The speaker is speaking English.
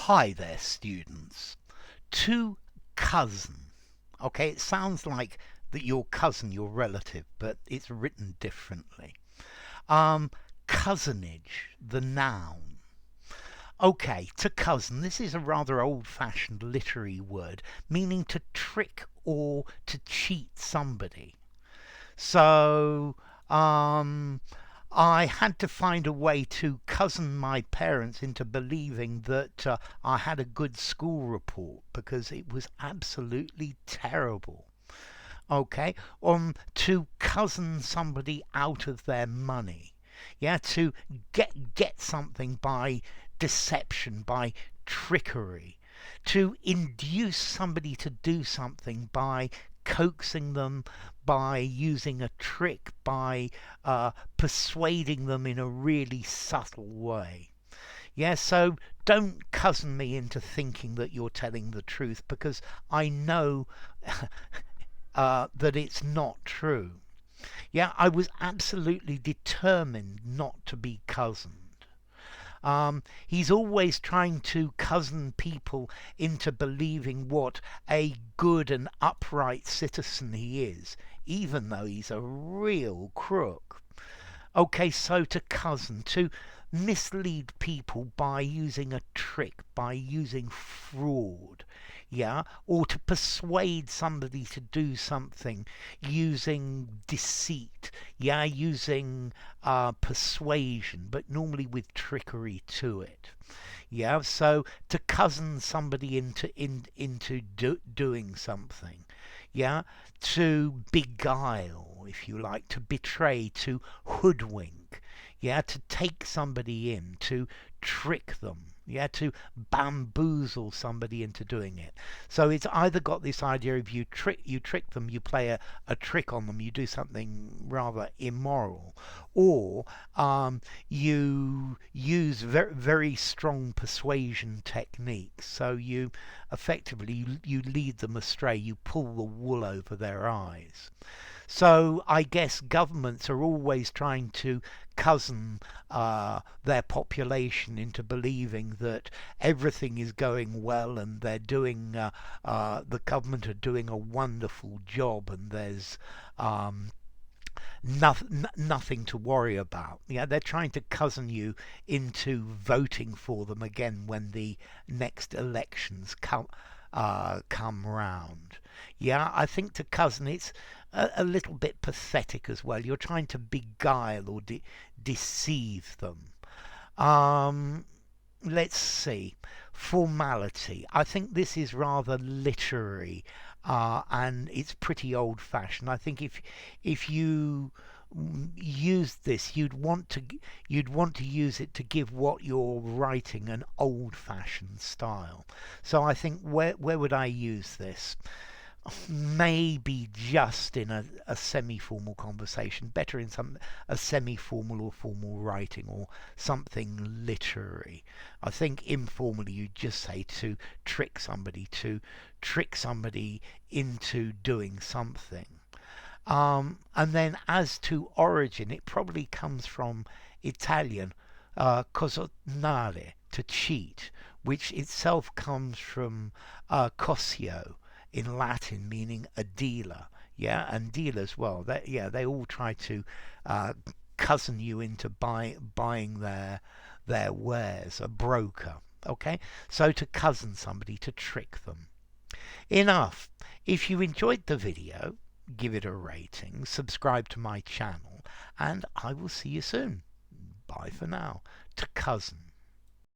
Hi there, students. To cousin. Okay, it sounds like that your cousin, your relative, but it's written differently. Um, Cousinage, the noun. Okay, to cousin. This is a rather old-fashioned literary word meaning to trick or to cheat somebody. So, um, I had to find a way to cousin my parents into believing that I had a good school report because it was absolutely terrible. Okay, to cousin somebody out of their money. Yeah, to get something by deception, by trickery, to induce somebody to do something by coaxing them, by using a trick, by persuading them in a really subtle way. Yeah, so don't cousin me into thinking that you're telling the truth because I know that it's not true. Yeah, I was absolutely determined not to be cozened. He's always trying to cousin people into believing what a good and upright citizen he is, even though he's a real crook. Okay, so to cousin, to mislead people by using a trick, by using fraud, yeah, or to persuade somebody to do something using deceit, yeah, using persuasion, but normally with trickery to it. Yeah, so to cousin somebody into doing something, yeah, to beguile, if you like, to betray, to hoodwink, yeah, to take somebody in, to trick them, yeah, to bamboozle somebody into doing it. So it's either got this idea of you trick them, you play a trick on them, you do something rather immoral, or you use very strong persuasion techniques. So you effectively you lead them astray, you pull the wool over their eyes. So I guess governments are always trying to cousin their population into believing that everything is going well and the government are doing a wonderful job and there's nothing to worry about. Yeah, they're trying to cousin you into voting for them again when the next elections come round. Yeah, I think to cousin it's a little bit pathetic as well. You're trying to beguile or deceive them. Um, let's see. Formality. I think this is rather literary, and it's pretty old-fashioned. I think if you used this, you'd want to use it to give what you're writing an old-fashioned style. So I think where would I use this? Maybe just in a semi-formal conversation, better in a semi-formal or formal writing or something literary. I think informally you just say to trick somebody into doing something. And then as to origin, it probably comes from Italian, cosonare, to cheat, which itself comes from cosio in Latin, meaning a dealer. Yeah, and dealers, well, they all try to cousin you into buying their wares, a broker. Okay, so to cousin somebody, to trick them. Enough. If you enjoyed the video, give it a rating, subscribe to my channel, and I will see you soon. Bye for now. To cousin.